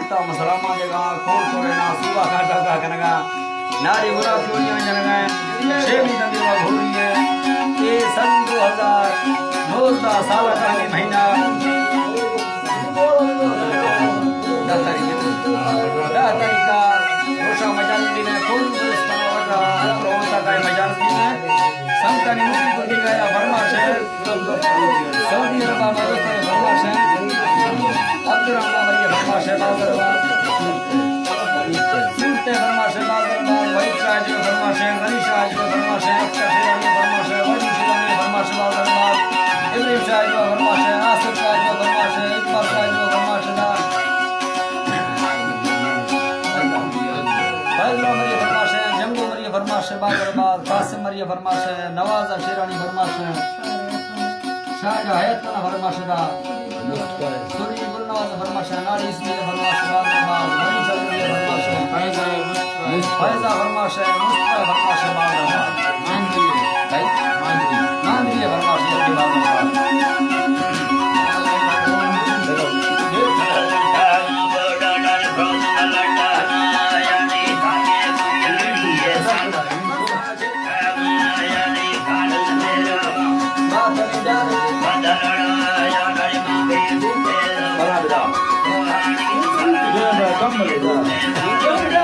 मुक्ता मसलामा जगा खोल तोड़ना सुबह काटा का कनगा नारी बुरा चोरियां जनगा शेमी तंदिवा घोड़ी है ये सन 2009 का साल का महीना 10 तारीख का रोशा मजालती ने खोल पुलिस का रोता का मजालती ने संतानी मुक्ति को दिखाया बर्मा शहर सऊदी अरब में बर्मा शहर अब्दुर्रहमान मरिया बर्मा शहर बादरबाद सुनते बर्मा शहर बादरबाद वहीद शाह बर्मा शहर गनी शाह बर्मा शहर अख्तर शेरानी बर्मा शहर वजी शिलानी बर्मा शहर बादरबाद इब्राहिम शाह बर्मा शहर आसिफ शाह बर्मा शहर इकबाल शाह बर्मा शहर फैजला मरिया बर्मा शहर जंगो मरिया बर्मा शहर बादरबाद कासिम मरिया बर्मा शहर नवाजा शेरानी बर्मा शहर शाहजहां हयातना बर्मा शहर सूरी गुलनवाज बर्मा शहर नारी इस्माइल बर्मा शहर बादरबाद गनी शाह बर्मा शहर फैजा बर्मा शहर मुस्तफा बर्मा शहर बादरबाद मांडवी बर्मा शहर बादरबाद Come on,